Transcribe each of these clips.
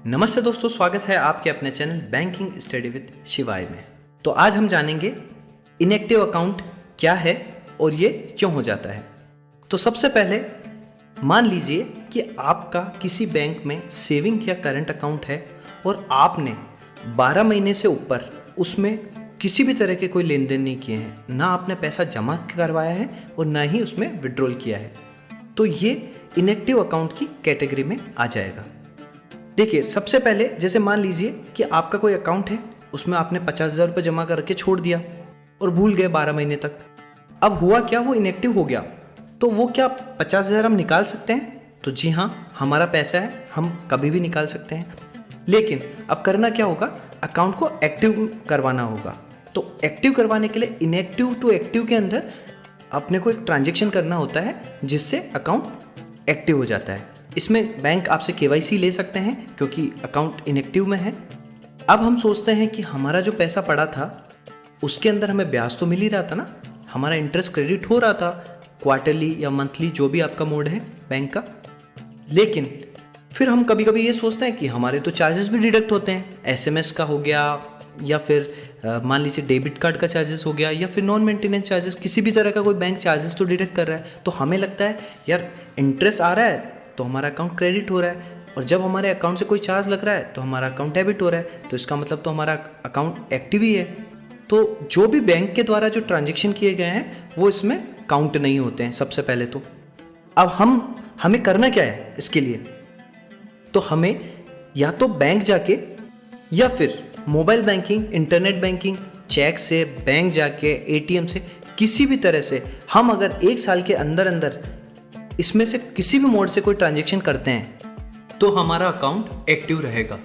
नमस्ते दोस्तों, स्वागत है आपके अपने चैनल बैंकिंग स्टडी विद शिवाय में। तो आज हम जानेंगे इनएक्टिव अकाउंट क्या है और ये क्यों हो जाता है। तो सबसे पहले मान लीजिए कि आपका किसी बैंक में सेविंग या करंट अकाउंट है और आपने 12 महीने से ऊपर उसमें किसी भी तरह के कोई लेन देन नहीं किए हैं, ना आपने पैसा जमा करवाया है और ना ही उसमें विड्रॉल किया है, तो ये इनएक्टिव अकाउंट की कैटेगरी में आ जाएगा। देखिए, सबसे पहले जैसे मान लीजिए कि आपका कोई अकाउंट है, उसमें आपने 50,000 रुपये जमा करके छोड़ दिया और भूल गए 12 महीने तक। अब हुआ क्या, वो इनएक्टिव हो गया। तो वो क्या 50,000 हम निकाल सकते हैं? तो जी हाँ, हमारा पैसा है, हम कभी भी निकाल सकते हैं। लेकिन अब करना क्या होगा, अकाउंट को एक्टिव करवाना होगा। तो एक्टिव करवाने के लिए इनएक्टिव टू एक्टिव के अंदर अपने को एक ट्रांजेक्शन करना होता है जिससे अकाउंट एक्टिव हो जाता है। इसमें बैंक आपसे केवाईसी ले सकते हैं क्योंकि अकाउंट इनएक्टिव में है। अब हम सोचते हैं कि हमारा जो पैसा पड़ा था उसके अंदर हमें ब्याज तो मिल ही रहा था ना, हमारा इंटरेस्ट क्रेडिट हो रहा था क्वार्टरली या मंथली, जो भी आपका मोड है बैंक का। लेकिन फिर हम कभी कभी ये सोचते हैं कि हमारे तो चार्जेस भी डिडक्ट होते हैं, एसएमएस का हो गया या फिर मान लीजिए डेबिट कार्ड का चार्जेस हो गया या फिर नॉन मेंटेनेंस चार्जेस, किसी भी तरह का कोई बैंक चार्जेस तो डिडक्ट कर रहा है। तो हमें लगता है यार इंटरेस्ट आ रहा है तो हमारा अकाउंट क्रेडिट हो रहा है, और जब हमारे अकाउंट से कोई चार्ज लग रहा है तो हमारा अकाउंट डेबिट हो रहा है, तो इसका मतलब तो हमारा अकाउंट एक्टिव ही है। तो जो भी बैंक के द्वारा जो ट्रांजेक्शन किए गए हैं वो इसमें काउंट नहीं होते हैं सबसे पहले तो। अब हमें करना क्या है इसके लिए, तो हमें या तो बैंक जाके या फिर mobile banking, internet banking, cheque से, बैंक जाके, एटीएम से, किसी भी तरह से हम अगर 1 साल के अंदर अंदर इसमें से किसी भी मोड से कोई ट्रांजेक्शन करते हैं तो हमारा अकाउंट एक्टिव रहेगा।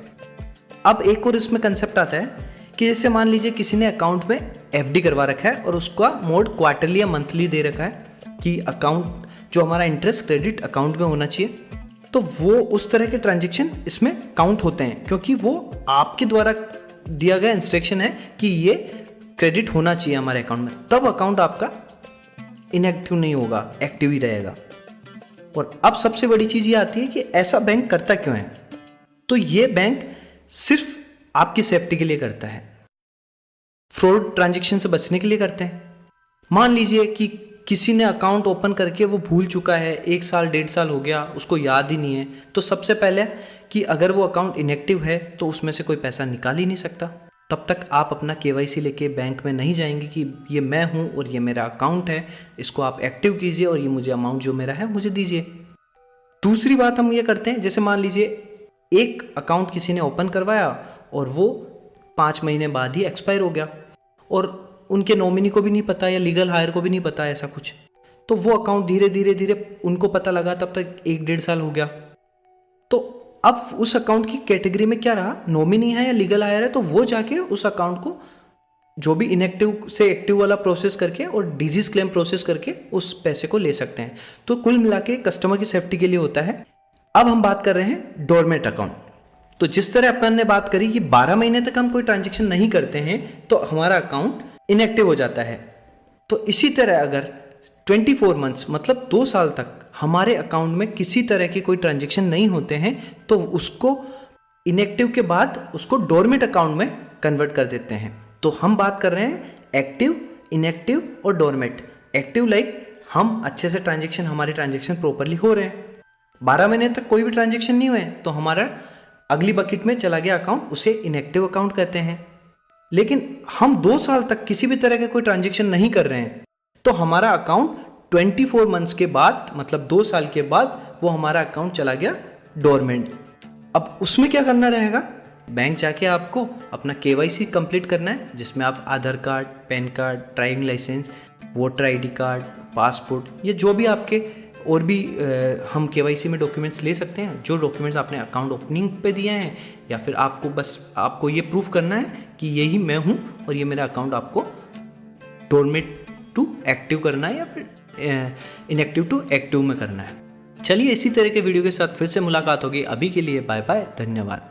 अब एक और इसमें कंसेप्ट आता है कि जैसे मान लीजिए किसी ने अकाउंट में एफडी करवा रखा है और उसका मोड क्वार्टरली या मंथली दे रखा है कि अकाउंट जो हमारा इंटरेस्ट क्रेडिट अकाउंट में होना चाहिए, तो वो उस तरह के ट्रांजेक्शन इसमें काउंट होते हैं क्योंकि वो आपके द्वारा दिया गया इंस्ट्रक्शन है कि ये क्रेडिट होना चाहिए हमारे अकाउंट में, तब अकाउंट आपका इनएक्टिव नहीं होगा, एक्टिव ही रहेगा। और अब सबसे बड़ी चीज ये आती है कि ऐसा बैंक करता क्यों है। तो ये बैंक सिर्फ आपकी सेफ्टी के लिए करता है, फ्रॉड ट्रांजैक्शन से बचने के लिए करते हैं। मान लीजिए कि किसी ने अकाउंट ओपन करके वो भूल चुका है, 1 साल 1.5 साल हो गया, उसको याद ही नहीं है, तो सबसे पहले कि अगर वो अकाउंट इनएक्टिव है तो उसमें से कोई पैसा निकाल ही नहीं सकता। तब तक आप अपना केवाईसी लेके बैंक में नहीं जाएंगे कि ये मैं हूँ और ये मेरा अकाउंट है, इसको आप एक्टिव कीजिए और ये मुझे अमाउंट जो मेरा है मुझे दीजिए। दूसरी बात हम ये करते हैं, जैसे मान लीजिए एक अकाउंट किसी ने ओपन करवाया और वो 5 महीने बाद ही एक्सपायर हो गया और उनके नॉमिनी को भी नहीं पता या लीगल हायर को भी नहीं पता ऐसा कुछ, तो वो अकाउंट धीरे धीरे उनको पता लगा, तब तक 1-1.5 साल हो गया। तो अब उस अकाउंट की कैटेगरी में क्या रहा, नॉमिनी है या लीगल हायर है, तो वो जाके उस अकाउंट को जो भी इनएक्टिव से एक्टिव वाला प्रोसेस करके और डिजीज क्लेम प्रोसेस करके उस पैसे को ले सकते हैं। तो कुल मिला के कस्टमर की सेफ्टी के लिए होता है। अब हम बात कर रहे हैं डोरमेट अकाउंट। तो जिस तरह अपन ने बात करी कि 12 महीने तक हम कोई ट्रांजेक्शन नहीं करते हैं तो हमारा अकाउंट इनएक्टिव हो जाता है, तो इसी तरह अगर 24 मंथ्स मतलब 2 साल तक हमारे अकाउंट में किसी तरह के कोई ट्रांजेक्शन नहीं होते हैं तो उसको इनएक्टिव के बाद उसको डोरमेट अकाउंट में कन्वर्ट कर देते हैं। तो हम बात कर रहे हैं एक्टिव, इनएक्टिव और डोरमेट। एक्टिव लाइक हम अच्छे से ट्रांजेक्शन, हमारे ट्रांजेक्शन प्रॉपरली हो रहे हैं, 12 महीने तक कोई भी ट्रांजेक्शन नहीं हुए तो हमारा अगली बकेट में चला गया अकाउंट, उसे इनएक्टिव अकाउंट कहते हैं। लेकिन हम 2 साल तक किसी भी तरह के कोई ट्रांजेक्शन नहीं कर रहे हैं तो हमारा अकाउंट 24 मंथ्स के बाद मतलब 2 साल के बाद वो हमारा अकाउंट चला गया डोरमेंट। अब उसमें क्या करना रहेगा, बैंक जाके आपको अपना केवाईसी कंप्लीट करना है जिसमें आप Aadhaar card, PAN card, driving licence, voter ID card, passport, ये जो भी आपके और भी हम केवाईसी में डॉक्यूमेंट्स ले सकते हैं, जो डॉक्यूमेंट्स आपने अकाउंट ओपनिंग पे दिए हैं, या फिर आपको ये प्रूफ करना है कि यही मैं हूँ और ये मेरा अकाउंट आपको डोरमेट टू एक्टिव करना है या फिर इनएक्टिव टू एक्टिव में करना है। चलिए इसी तरह के वीडियो के साथ फिर से मुलाकात होगी। अभी के लिए बाय बाय, धन्यवाद।